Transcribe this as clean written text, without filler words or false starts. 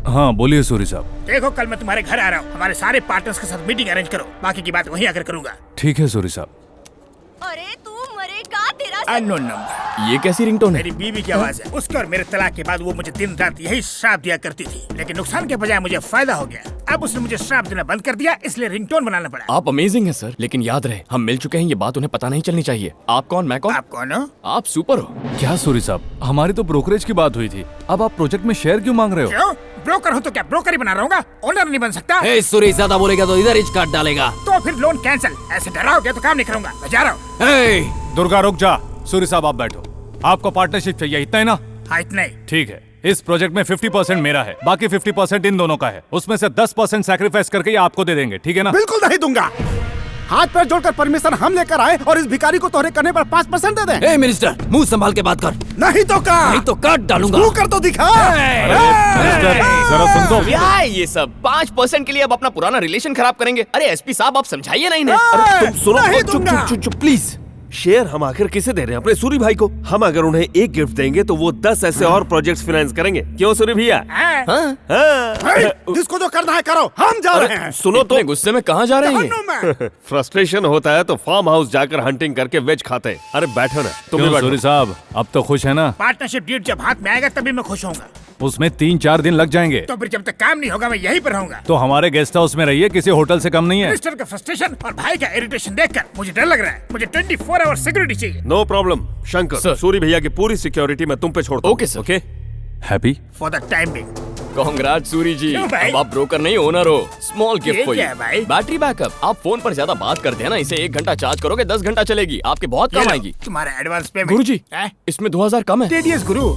हाँ बोलिए सूरी साहब। देखो कल मैं तुम्हारे घर आ रहा हूँ, हमारे सारे पार्टनर्स के साथ मीटिंग अरेंज करो, बाकी की बात वहीं आकर करूंगा। ठीक है सूरी साहब। अरे तू मरेगा तेरा अननोन नंबर। ये कैसी रिंगटोन है? मेरी बीवी की आवाज है। उसके और मेरे तलाक के बाद वो मुझे दिन रात यही श्राप दिया करती थी, लेकिन नुकसान के बजाय मुझे फायदा हो गया। अब उसने मुझे श्राप देना बंद कर दिया, इसलिए रिंगटोन बनाना पड़ा। आप अमेजिंग हैं सर, लेकिन याद रहे हम मिल चुके हैं, ये बात उन्हें पता नहीं चलनी चाहिए। आप कौन, मैं कौन? आप कौन हो? आप सुपर हो। क्या सूरी साहब, हमारी तो ब्रोकरेज की बात हुई थी, अब आप प्रोजेक्ट में शेयर क्यों मांग रहे हो? क्यों? ब्रोकर हो तो क्या ब्रोकर ही बना रहूंगा, ओनर नहीं बन सकता? हे सूरी, ज्यादा बोलेगा तो इधर इच काट डालेगा। तो फिर लोन कैंसिल। ऐसे डराओगे तो काम नहीं करूंगा, मैं जा रहा हूँ। हे दुर्गा रुक जा। सूरी साहब आप बैठो, आपको पार्टनरशिप चाहिए, इतना ही ना? हाँ इतना ही। ठीक है, इस प्रोजेक्ट में 50% मेरा है, बाकी 50% इन दोनों का है। उसमें से 10% सैक्रिफाइस करके ये आपको दे देंगे, ठीक है ना? बिल्कुल नहीं दूंगा। हाथ पैर जोड़कर परमिशन हम लेकर आए और इस भिखारी को तोहरे करने पर 5% दे दें। हे मिनिस्टर, मुंह संभाल के बात कर, नहीं तो का नहीं तो काट डालूंगा। तू कर तो दिखा। मिनिस्टर, जरा सुन दो। क्या है ये सब? 5% के लिए अब अपना पुराना रिलेशन खराब करेंगे? अरे एसपी साहब, आप समझाइए ना इन्हें। अरे, तुम सुनो, नहीं चुप दूंगा। चुप चुप चुप प्लीज। शेयर हम आखिर किसे दे रहे हैं? अपने सूरी भाई को। हम अगर उन्हें एक गिफ्ट देंगे तो वो 10 ऐसे और प्रोजेक्ट्स फाइनेंस करेंगे। क्यों सूरी भैया? हाँ? हाँ। जिसको जो करना है करो, हम जा रहे हैं। सुनो तो, इतने गुस्से में कहाँ जा रहे हैं ये? जहन्नुम में। फ्रस्ट्रेशन होता है तो फार्म हाउस जाकर हंटिंग करके वेज खाते हैं। अरे बैठो ना, तुम भी क्यों सूरी बैठो। साहब, अब तो खुश है ना? पार्टनरशिप डीड जब हाथ में आएगा तभी मैं खुश होऊंगा। उसमें 3-4 दिन लग जाएंगे। तो फिर जब तक काम नहीं होगा मैं यहीं पर रहूंगा। तो हमारे गेस्ट हाउस में रहिए, किसी होटल से कम नहीं है। मिनिस्टर का फ्रस्ट्रेशन और भाई का इरिटेशन देखकर मुझे डर लग रहा है। मुझे 24 आवर सिक्योरिटी चाहिए। No problem Shankar, sir. Suri भैया की पूरी सिक्योरिटी मैं तुम पे छोड़ता हूं। Okay, sir. Okay. Happy? For the time being. Congrats Suri ji, क्यों भाई? अब आप ब्रोकर नहीं ओनर हो। स्मॉल गिफ्ट ये फॉर क्या यू। है भाई? Battery backup. आप फोन पर ज्यादा बात करते हैं ना, इसे 1 घंटा चार्ज करोगे 10 घंटा चलेगी, आपके बहुत काम आएगी। तुम्हारा एडवांस पेमेंट। गुरुजी, हैं? इसमें 2000 कम है। टीडीएस गुरु।